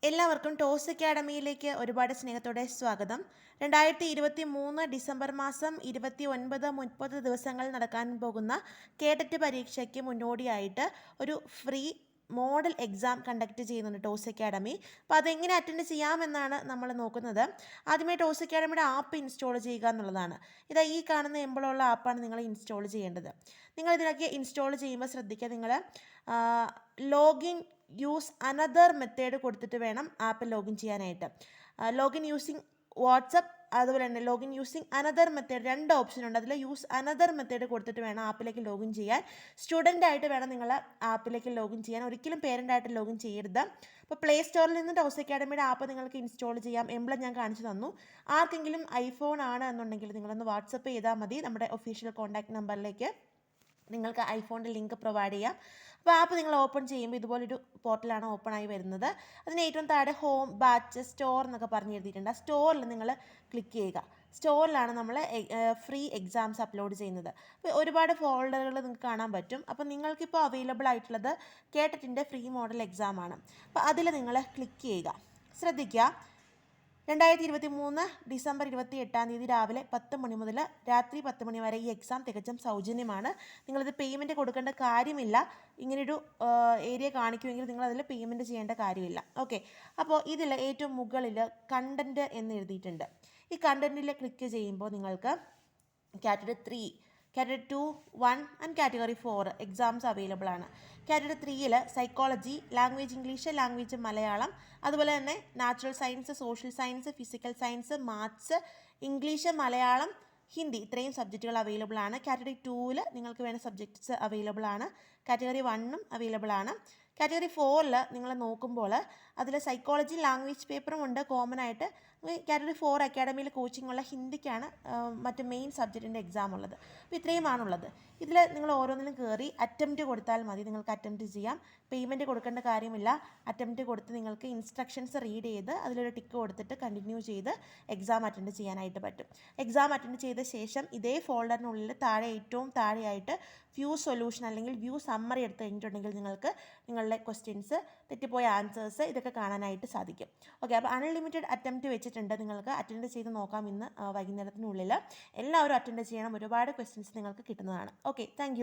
എല്ലാവർക്കും ടോസ് അക്കാഡമിയിലേക്ക് ഒരുപാട് സ്നേഹത്തോടെ സ്വാഗതം. 2023 ഡിസംബർ മാസം 29-30 ദിവസങ്ങൾ നടക്കാൻ പോകുന്ന കേഡറ്റ് പരീക്ഷയ്ക്ക് മുന്നോടിയായിട്ട് ഒരു ഫ്രീ മോഡൽ എക്സാം കണ്ടക്ട് ചെയ്യുന്നുണ്ട് ടോസ് അക്കാഡമി. അപ്പോൾ അതെങ്ങനെ അറ്റൻഡ് ചെയ്യാമെന്നാണ് നമ്മൾ നോക്കുന്നത്. ആദ്യമേ ടോസ് അക്കാഡമിയുടെ ആപ്പ് ഇൻസ്റ്റാൾ ചെയ്യുക എന്നുള്ളതാണ്. ഇതാ ഈ കാണുന്ന എംബിളുള്ള ആപ്പാണ് നിങ്ങൾ ഇൻസ്റ്റാൾ ചെയ്യേണ്ടത്. നിങ്ങൾ ഇതിനൊക്കെ ഇൻസ്റ്റാൾ ചെയ്യുമ്പോൾ ശ്രദ്ധിക്കുക, നിങ്ങൾ ലോഗിൻ യൂസ് അനദർ മെത്തേഡ് കൊടുത്തിട്ട് വേണം ആപ്പ് ലോഗിൻ ചെയ്യാനായിട്ട്. ലോഗിൻ യൂസിങ് വാട്സപ്പ്, അതുപോലെ തന്നെ ലോഗിൻ യൂസിങ് അനദർ മെത്തേഡ്, രണ്ട് ഓപ്ഷൻ ഉണ്ട്. അതിൽ യൂസ് അനദർ മെത്തേഡ് കൊടുത്തിട്ട് വേണം ആപ്പിലേക്ക് ലോഗിൻ ചെയ്യാൻ. സ്റ്റുഡൻ്റ് ആയിട്ട് വേണം നിങ്ങൾ ആപ്പിലേക്ക് ലോഗിൻ ചെയ്യാൻ, ഒരിക്കലും പേരൻ്റ് ആയിട്ട് ലോഗിൻ ചെയ്യരുത്. അപ്പോൾ പ്ലേ സ്റ്റോറിൽ നിന്ന് ടോസ് അക്കാഡമിയുടെ ആപ്പ് നിങ്ങൾക്ക് ഇൻസ്റ്റാൾ ചെയ്യാം. എംബ്ലം ഞാൻ കാണിച്ചു തന്നു. ആർക്കെങ്കിലും ഐഫോൺ ആണ് എന്നുണ്ടെങ്കിൽ നിങ്ങളൊന്ന് വാട്സപ്പ് ചെയ്താൽ മതി. നമ്മുടെ ഒഫീഷ്യൽ കോൺടാക്ട് നമ്പറിലേക്ക് നിങ്ങൾക്ക് ഐഫോണിൻ്റെ ലിങ്ക് പ്രൊവൈഡ് ചെയ്യാം. അപ്പോൾ ആപ്പ് നിങ്ങൾ ഓപ്പൺ ചെയ്യുമ്പോൾ ഇതുപോലൊരു പോർട്ടലാണ് ഓപ്പൺ ആയി വരുന്നത്. അതിന് ഏറ്റവും താഴെ ഹോം, ബാച്ച്, സ്റ്റോർ എന്നൊക്കെ പറഞ്ഞ് എഴുതിയിട്ടുണ്ട്. ആ സ്റ്റോറിൽ നിങ്ങൾ ക്ലിക്ക് ചെയ്യുക. സ്റ്റോറിലാണ് നമ്മൾ ഫ്രീ എക്സാംസ് അപ്ലോഡ് ചെയ്യുന്നത്. അപ്പോൾ ഒരുപാട് ഫോൾഡറുകൾ നിങ്ങൾക്ക് കാണാൻ പറ്റും. അപ്പോൾ നിങ്ങൾക്കിപ്പോൾ അവൈലബിൾ ആയിട്ടുള്ളത് കേട്ടറ്റിൻ്റെ ഫ്രീ മോഡൽ എക്സാമാണ്. അപ്പോൾ അതിൽ നിങ്ങൾ ക്ലിക്ക് ചെയ്യുക. ശ്രദ്ധിക്കുക, 2023 ഡിസംബർ 28 രാവിലെ 10 മണി മുതൽ രാത്രി 10 മണി വരെ ഈ എക്സാം തികച്ചും സൗജന്യമാണ്. നിങ്ങളിത് പേയ്മെൻറ്റ് കൊടുക്കേണ്ട കാര്യമില്ല. ഇങ്ങനൊരു ഏരിയ കാണിക്കുമെങ്കിൽ നിങ്ങൾ അതിൽ പേയ്മെൻറ്റ് ചെയ്യേണ്ട കാര്യമില്ല. ഓക്കെ, അപ്പോൾ ഇതിൽ ഏറ്റവും മുകളിൽ കണ്ടൻറ്റ് എന്ന് എഴുതിയിട്ടുണ്ട്. ഈ കണ്ടൻറ്റിൽ ക്ലിക്ക് ചെയ്യുമ്പോൾ നിങ്ങൾക്ക് category 3, category 2, 1 and category 4 exams available ആണ്. കാറ്റഗറി 3ൽ psychology, language English, language Malayalam, അതുപോലെ തന്നെ natural science, social science, physical science, maths, English, Malayalam, Hindi, ഇത്രയും സബ്ജക്റ്റുകൾ അവൈലബിൾ ആണ്. കാറ്റഗറി 2ൽ നിങ്ങൾക്ക് വേണ്ട സബ്ജക്ട്സ് അവൈലബിൾ ആണ്. കാറ്റഗറി 1ഉം അവൈലബിൾ ആണ്. കാറ്റഗറി 4ൽ നിങ്ങൾ നോക്കുമ്പോൾ അതിൽ സൈക്കോളജി, ലാംഗ്വേജ് പേപ്പറും ഉണ്ട് കോമൺ ആയിട്ട്. കാറ്റഗറി 4 അക്കാഡമിയിൽ കോച്ചിങ് ഉള്ള ഹിന്ദിക്കാണ് മറ്റ് മെയിൻ സബ്ജക്റ്റിൻ്റെ എക്സാം ഉള്ളത്. അപ്പോൾ ഇത്രയുമാണുള്ളത്. ഇതിൽ നിങ്ങൾ ഓരോന്നിനും കയറി അറ്റംപ്റ്റ് കൊടുത്താൽ മതി. നിങ്ങൾക്ക് അറ്റംപ്റ്റ് ചെയ്യാം. പേയ്മെൻറ്റ് കൊടുക്കേണ്ട കാര്യമില്ല. അറ്റംപ്റ്റ് കൊടുത്ത് നിങ്ങൾക്ക് ഇൻസ്ട്രക്ഷൻസ് റീഡ് ചെയ്ത് അതിലൊരു ടിക്ക് കൊടുത്തിട്ട് കണ്ടിന്യൂ ചെയ്ത് എക്സാം അറ്റൻഡ് ചെയ്യാനായിട്ട് പറ്റും. എക്സാം അറ്റൻഡ് ചെയ്ത ശേഷം ഇതേ ഫോൾഡറിനുള്ളിൽ താഴെ ഏറ്റവും താഴെയായിട്ട് വ്യൂ സൊല്യൂഷൻ അല്ലെങ്കിൽ വ്യൂ സമ്മറി എടുത്ത് കഴിഞ്ഞിട്ടുണ്ടെങ്കിൽ നിങ്ങൾക്ക് നിങ്ങളുടെ ക്വസ്റ്റ്യൻസ്, തെറ്റിപ്പോയ ആൻസേഴ്സ് ഇതൊക്കെ കാണാനായിട്ട് സാധിക്കും. ഓക്കെ, അപ്പോൾ അൺലിമിറ്റഡ് അറ്റംപ്റ്റ് വെച്ചിട്ടുണ്ട്. നിങ്ങൾക്ക് അറ്റൻഡ് ചെയ്ത് നോക്കാം. ഇന്ന് വൈകുന്നേരത്തിനുള്ളിൽ എല്ലാവരും അറ്റൻഡ് ചെയ്യണം. ഒരുപാട് ക്വസ്റ്റ്യൻസ് നിങ്ങൾക്ക് കിട്ടുന്നതാണ്. Okay, thank